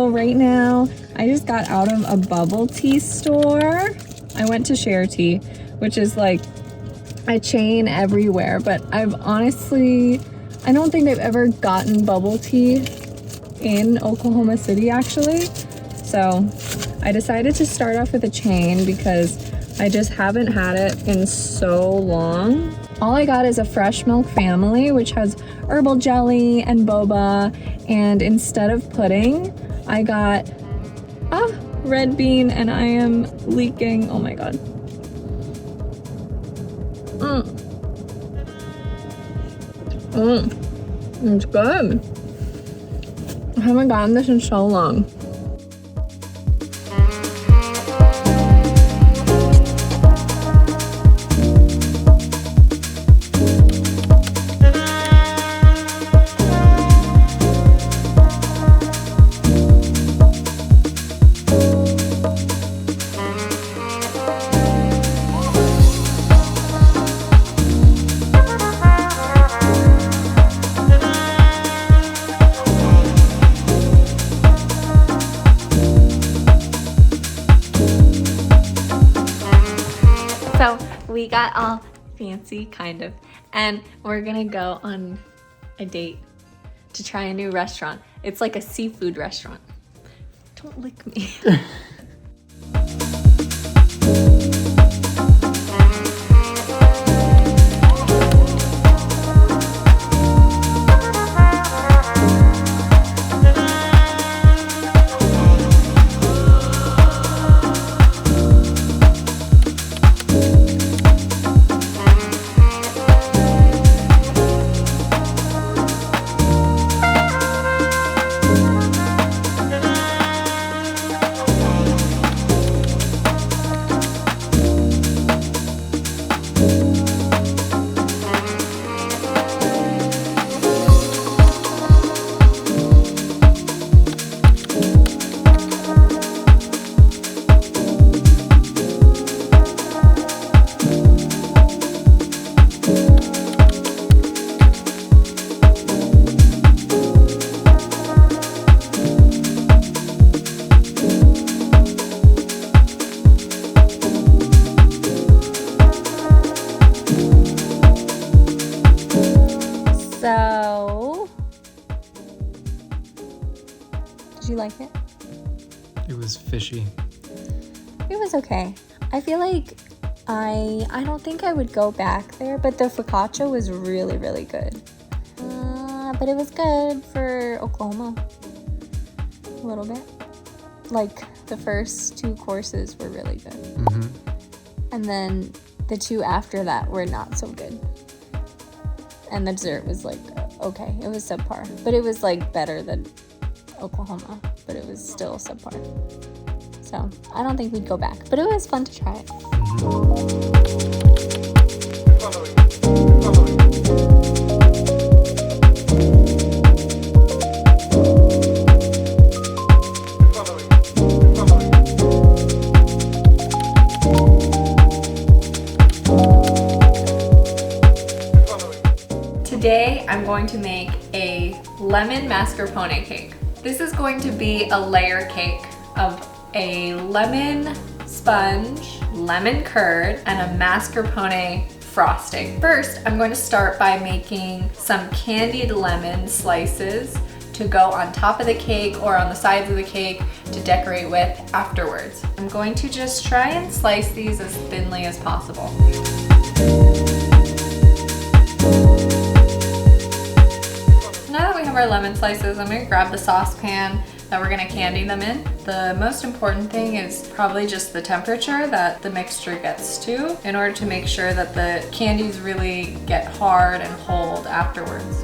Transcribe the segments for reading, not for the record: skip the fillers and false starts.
So right now, I just got out of a bubble tea store. I went to Sharetea, which is like a chain everywhere, but I don't think I've ever gotten bubble tea in Oklahoma City actually. So I decided to start off with a chain because I just haven't had it in so long. All I got is a fresh milk family, which has herbal jelly and boba, and instead of pudding, I got red bean, and I am leaking. Oh my god. It's good. I haven't gotten this in so long. So we got all fancy, kind of, and we're gonna go on a date to try a new restaurant. It's like a seafood restaurant. Don't lick me. So, did you like it? It was fishy. It was okay. I feel like I don't think I would go back there, but the focaccia was really, really good. But it was good for Oklahoma. A little bit. Like, the first 2 courses were really good. Mm-hmm. And then the 2 after that were not so good. And the dessert was like, okay, it was subpar. But it was like better than Oklahoma, but it was still subpar. So I don't think we'd go back, but it was fun to try it. Today, I'm going to make a lemon mascarpone cake. This is going to be a layer cake of a lemon sponge, lemon curd, and a mascarpone frosting. First, I'm going to start by making some candied lemon slices to go on top of the cake or on the sides of the cake to decorate with afterwards. I'm going to just try and slice these as thinly as possible. Now that we have our lemon slices, I'm going to grab the saucepan that we're going to candy them in. The most important thing is probably just the temperature that the mixture gets to in order to make sure that the candies really get hard and hold afterwards.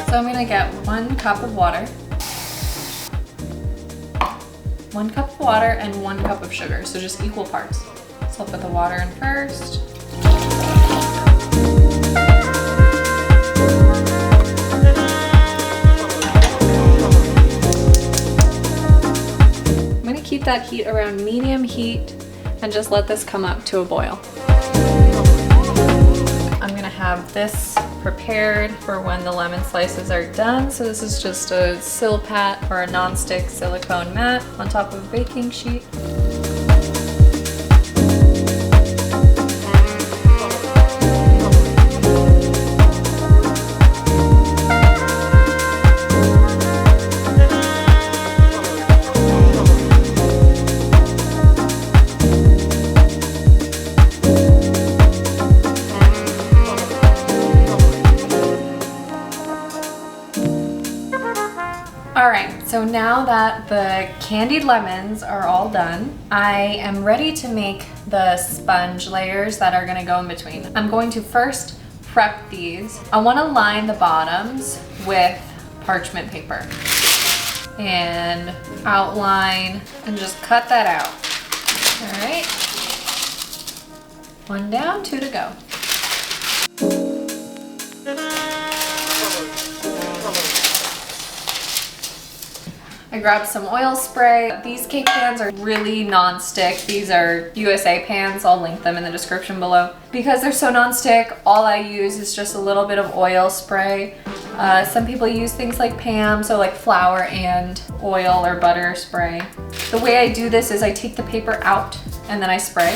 So I'm going to get 1 cup of water, 1 cup of water, and 1 cup of sugar, so just equal parts. So I'll put the water in first. Keep that heat around medium heat and just let this come up to a boil. I'm gonna have this prepared for when the lemon slices are done. So this is just a silpat or a nonstick silicone mat on top of a baking sheet. Alright, so now that the candied lemons are all done, I am ready to make the sponge layers that are going to go in between. I'm going to first prep these. I want to line the bottoms with parchment paper and outline and just cut that out. Alright, one down, two to go. I grabbed some oil spray. These cake pans are really non-stick. These are USA pans. I'll link them in the description below. Because they're so non-stick, all I use is just a little bit of oil spray. Some people use things like Pam, so like flour and oil or butter spray. The way I do this is I take the paper out and then I spray.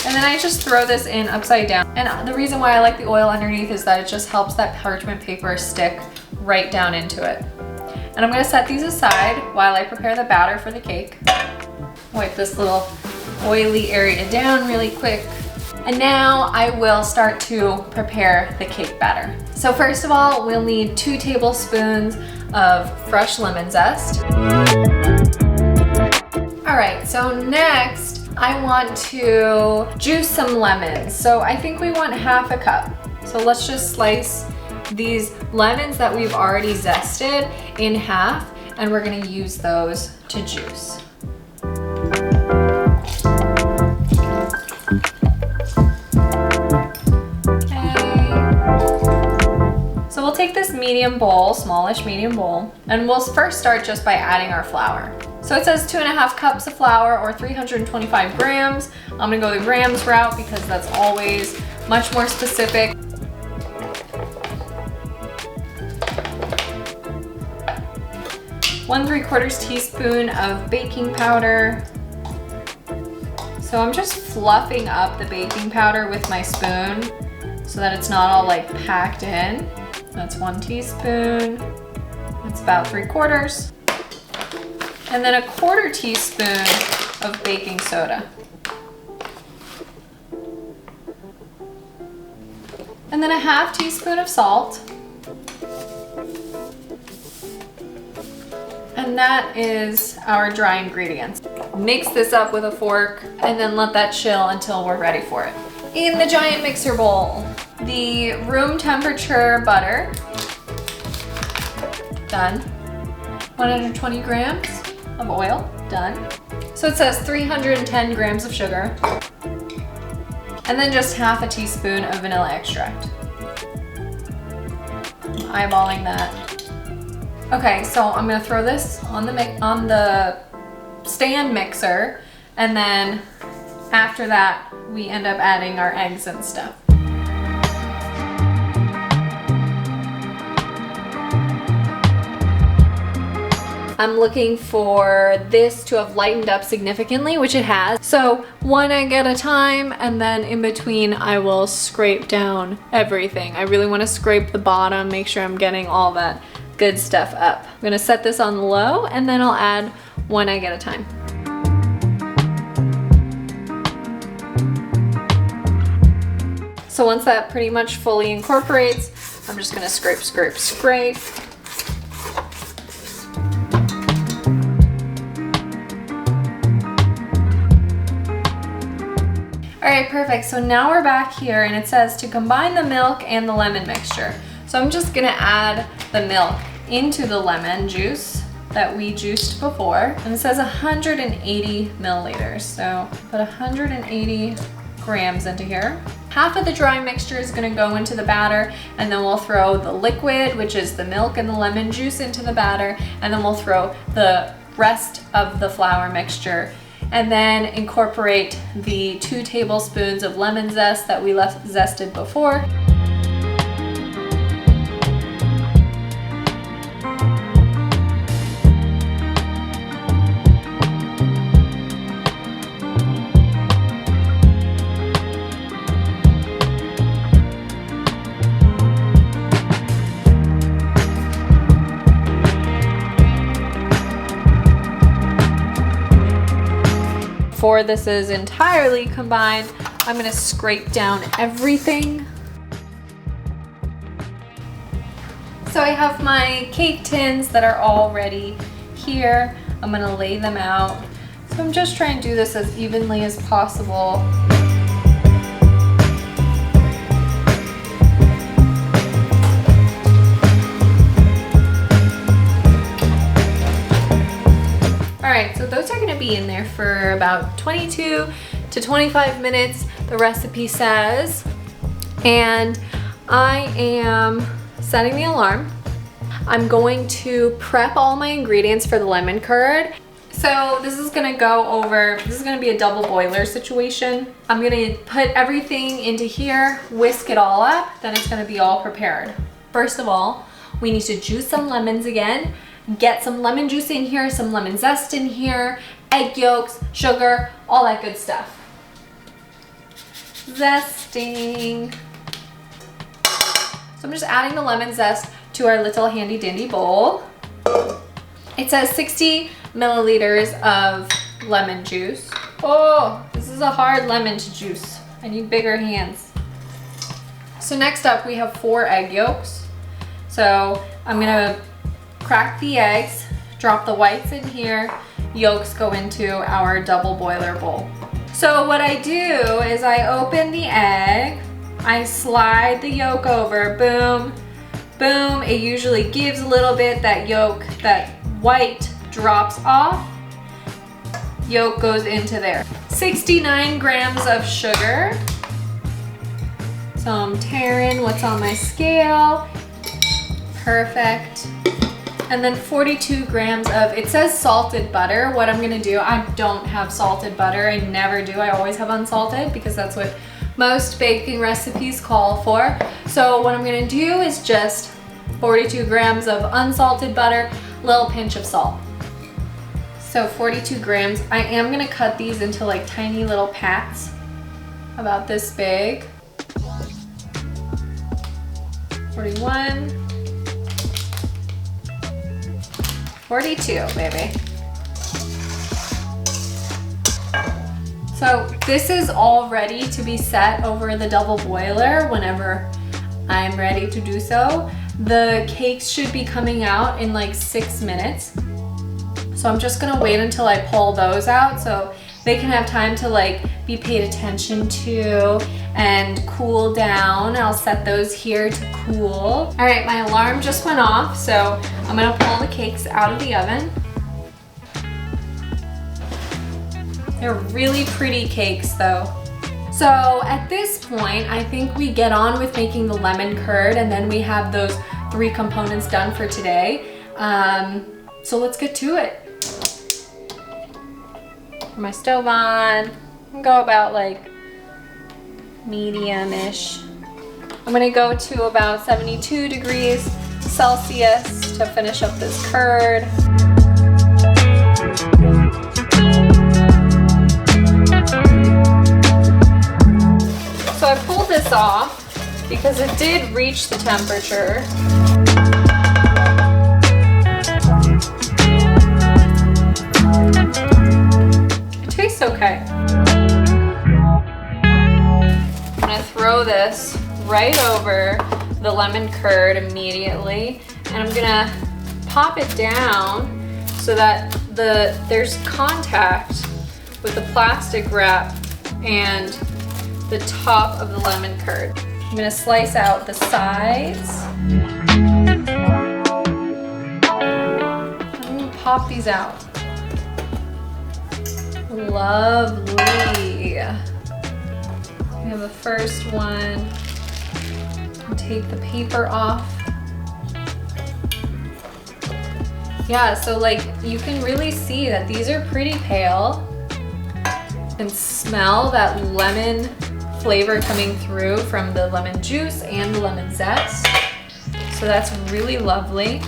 And then I just throw this in upside down. And the reason why I like the oil underneath is that it just helps that parchment paper stick right down into it. And I'm going to set these aside while I prepare the batter for the cake. Wipe this little oily area down really quick. And now I will start to prepare the cake batter. So first of all, we'll need 2 tablespoons of fresh lemon zest. All right, so next I want to juice some lemons. So I think we want half a cup. So let's just slice these lemons that we've already zested in half, and we're going to use those to juice. Okay. So we'll take this medium bowl, smallish medium bowl, and we'll first start just by adding our flour. So it says 2.5 cups of flour or 325 grams. I'm going to go the grams route because that's always much more specific. 1 3/4 teaspoon of baking powder. So I'm just fluffing up the baking powder with my spoon so that it's not all like packed in. That's 1 teaspoon. That's about 3/4. And then a 1/4 teaspoon of baking soda. And then a 1/2 teaspoon of salt. And that is our dry ingredients. Mix this up with a fork and then let that chill until we're ready for it. In the giant mixer bowl, the room temperature butter, done. 120 grams of oil, done. So it says 310 grams of sugar. And then just 1/2 teaspoon of vanilla extract. I'm eyeballing that. Okay, so I'm gonna throw this on the stand mixer, and then after that, we end up adding our eggs and stuff. I'm looking for this to have lightened up significantly, which it has. So 1 egg at a time, and then in between I will scrape down everything. I really wanna scrape the bottom, make sure I'm getting all that good stuff up. I'm gonna set this on low, and then I'll add 1 egg at a time. So once that pretty much fully incorporates, I'm just gonna scrape, scrape, scrape. All right, perfect. So now we're back here, and it says to combine the milk and the lemon mixture. So I'm just gonna add the milk into the lemon juice that we juiced before. And it says 180 milliliters. So put 180 grams into here. Half of the dry mixture is gonna go into the batter, and then we'll throw the liquid, which is the milk and the lemon juice, into the batter, and then we'll throw the rest of the flour mixture, and then incorporate the 2 tablespoons of lemon zest that we zested before. before this is entirely combined, I'm gonna scrape down everything. So I have my cake tins that are all ready here. I'm gonna lay them out. So I'm just trying to do this as evenly as possible. Alright, so those are gonna be in there for about 22 to 25 minutes, the recipe says. And I am setting the alarm. I'm going to prep all my ingredients for the lemon curd. So this is gonna be a double boiler situation. I'm gonna put everything into here, whisk it all up, then it's gonna be all prepared. First of all, we need to juice some lemons again. Get some lemon juice in here, some lemon zest in here, egg yolks, sugar, all that good stuff. Zesting. So I'm just adding the lemon zest to our little handy dandy bowl. It says 60 milliliters of lemon juice. Oh, this is a hard lemon to juice. I need bigger hands. So next up we have 4 egg yolks. So I'm gonna crack the eggs, drop the whites in here, yolks go into our double boiler bowl. So what I do is I open the egg, I slide the yolk over, boom, boom. It usually gives a little bit, that white drops off, yolk goes into there. 69 grams of sugar. So I'm tearing what's on my scale. Perfect. And then 42 grams of, it says salted butter. What I'm gonna do, I don't have salted butter. I never do. I always have unsalted because that's what most baking recipes call for. So what I'm gonna do is just 42 grams of unsalted butter, little pinch of salt. So 42 grams. I am gonna cut these into like tiny little pats, about this big. 41. 42, baby. So this is all ready to be set over the double boiler whenever I'm ready to do so. The cakes should be coming out in like 6 minutes. So I'm just gonna wait until I pull those out so they can have time to like be paid attention to and cool down. I'll set those here to cool. All right, my alarm just went off, so I'm gonna pull the cakes out of the oven. They're really pretty cakes though. So at this point, I think we get on with making the lemon curd, and then we have those 3 components done for today. So let's get to it. Put my stove on, go about like medium-ish. I'm gonna go to about 72 degrees Celsius to finish up this curd. So I pulled this off because it did reach the temperature. It tastes okay. I'm gonna throw this right over the lemon curd immediately, and I'm gonna pop it down so that there's contact with the plastic wrap and the top of the lemon curd. I'm gonna slice out the sides. I'm gonna pop these out. Lovely. We have the first one. I'll take the paper off. Yeah, so like you can really see that these are pretty pale. You can smell that lemon flavor coming through from the lemon juice and the lemon zest. So that's really lovely.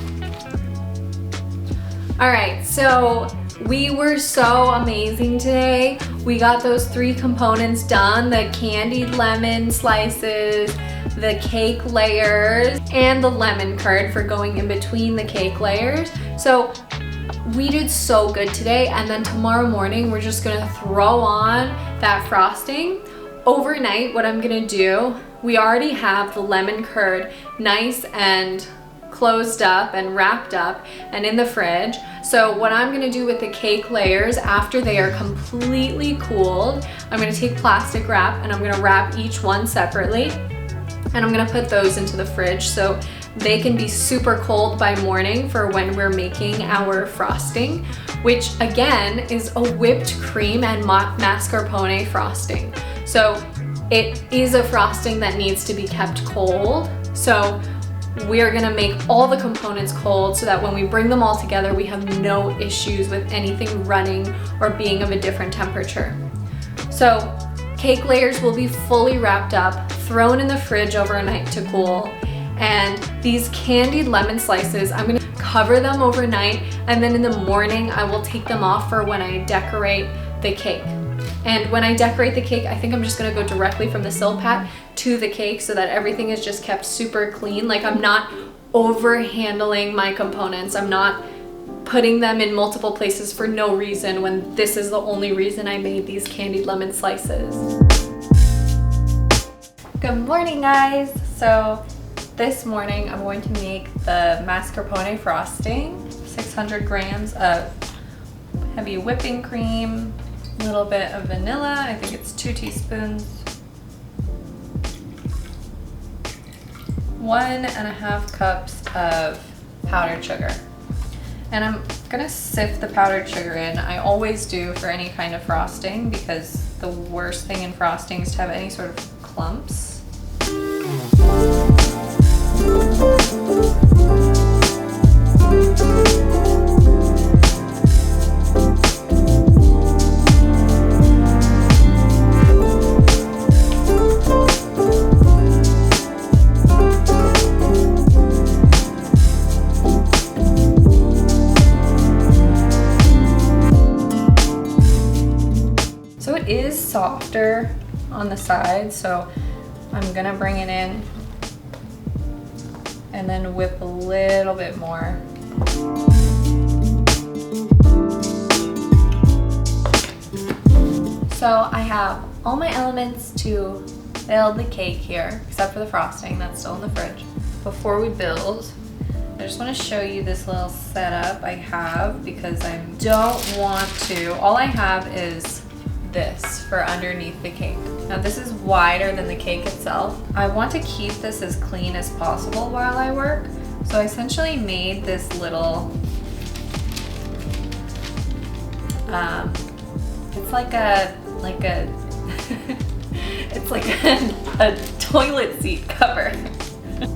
All right, so we were so amazing today. We got those 3 components done, the candied lemon slices, the cake layers, and the lemon curd for going in between the cake layers. So we did so good today, and then tomorrow morning we're just gonna throw on that frosting. Overnight, what I'm gonna do, we already have the lemon curd nice and closed up and wrapped up and in the fridge. So what I'm gonna do with the cake layers after they are completely cooled, I'm gonna take plastic wrap and I'm gonna wrap each one separately, and I'm gonna put those into the fridge so they can be super cold by morning for when we're making our frosting, which again is a whipped cream and mascarpone frosting. So it is a frosting that needs to be kept cold. So we're gonna make all the components cold so that when we bring them all together, we have no issues with anything running or being of a different temperature. So cake layers will be fully wrapped up, thrown in the fridge overnight to cool. And these candied lemon slices, I'm gonna cover them overnight, and then in the morning I will take them off for when I decorate the cake. And when I decorate the cake, I think I'm just gonna go directly from the silpat to the cake so that everything is just kept super clean. Like, I'm not over handling my components. I'm not putting them in multiple places for no reason when this is the only reason I made these candied lemon slices. Good morning, guys. So this morning I'm going to make the mascarpone frosting, 600 grams of heavy whipping cream, a little bit of vanilla, I think it's 2 teaspoons, 1.5 cups of powdered sugar. And I'm gonna sift the powdered sugar in. I always do for any kind of frosting because the worst thing in frosting is to have any sort of clumps. So it is softer on the side, so I'm gonna bring it in and then whip a little bit more. So I have all my elements to build the cake here, except for the frosting that's still in the fridge. Before we build, I just want to show you this little setup I have because I don't want to, all I have is this for underneath the cake. Now this is wider than the cake itself. I want to keep this as clean as possible while I work, so I essentially made this little it's like a it's like a toilet seat cover.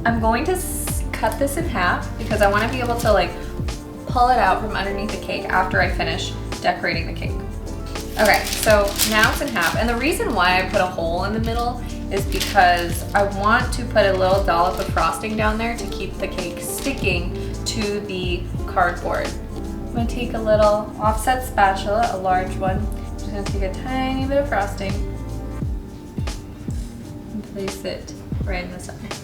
I'm going to cut this in half because I want to be able to like pull it out from underneath the cake after I finish decorating the cake. Okay, so now it's in half, and the reason why I put a hole in the middle is because I want to put a little dollop of frosting down there to keep the cake sticking to the cardboard. I'm gonna take a little offset spatula, a large one. I'm just gonna take a tiny bit of frosting and place it right in the center.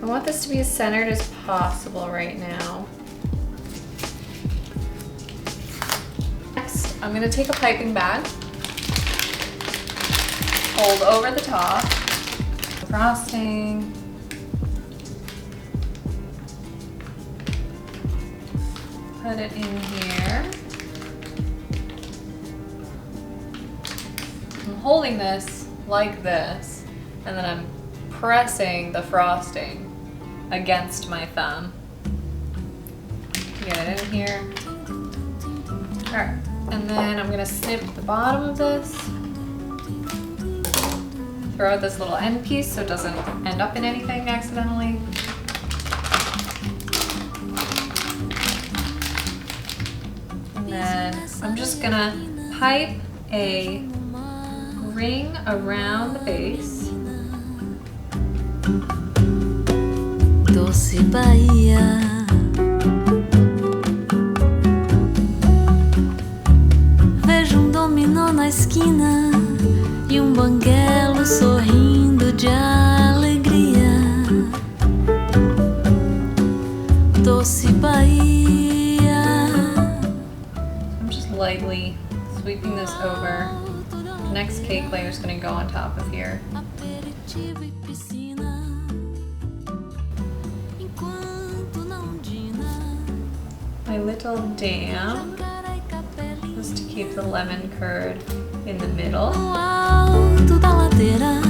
I want this to be as centered as possible right now. Next, I'm gonna take a piping bag, fold over the top, frosting, put it in here. I'm holding this like this, and then I'm pressing the frosting against my thumb. Get it in here. Alright, and then I'm gonna snip the bottom of this. Throw out this little end piece so it doesn't end up in anything accidentally. And then I'm just gonna pipe a ring around the base. Doce Bahia, vejo dominó na esquina e banguelo sorrindo de alegria. cake layer is gonna go on top of here. Aperitivo e piscina. Enquanto na ondina. My little dam was to keep the lemon curd in the middle. No alto da ladeira.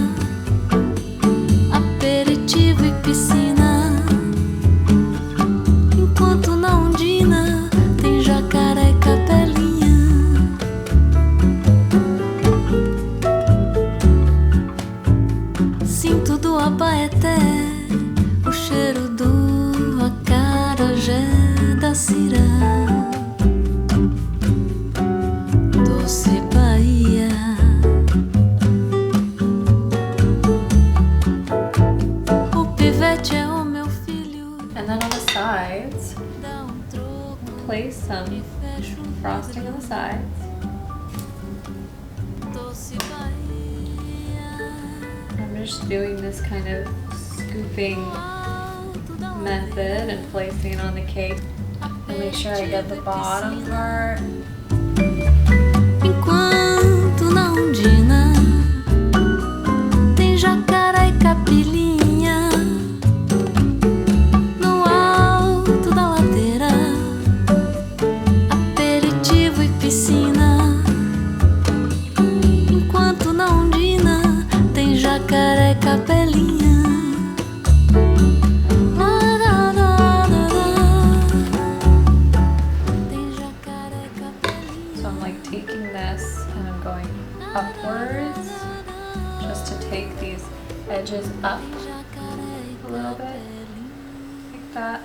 Aperitivo e piscina. Enquanto na ondina tem jacaré e capelinha. Sinto do abaeté o cheiro do acarajé da cirá. Doce Bahia. O pivete é o meu filho. And then on the sides, Dá troco place some e fecha frosting on the sides. Doce Bahia. I'm just doing this kind of scooping Alto da method and placing it on the cake. And make sure I get the bottom part. Enquanto na ondina tem jacaré e capilinha. No alto da ladeira, aperitivo e piscina. Enquanto na ondina tem jacaré e capelinha. Tem jacaré e capelinha. So I'm like taking this and I'm going upwards just to take these edges up a little bit, like that.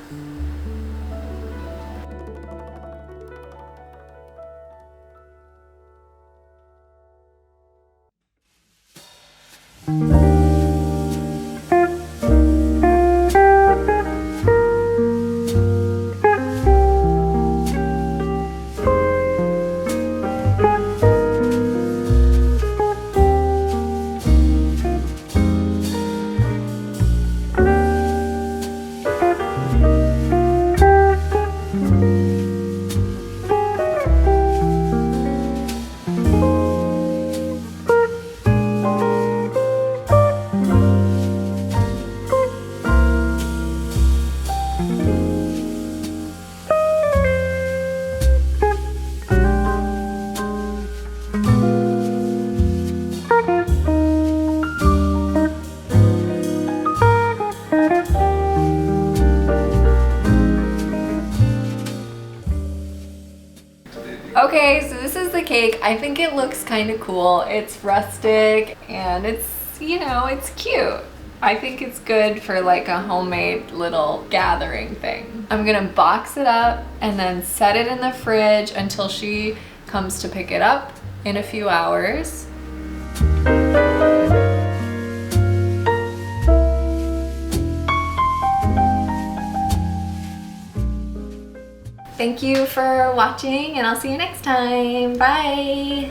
Okay, so this is the cake. I think it looks kind of cool. It's rustic and it's, you know, it's cute. I think it's good for like a homemade little gathering thing. I'm gonna box it up and then set it in the fridge until she comes to pick it up in a few hours. Thank you for watching and I'll see you next time. Bye!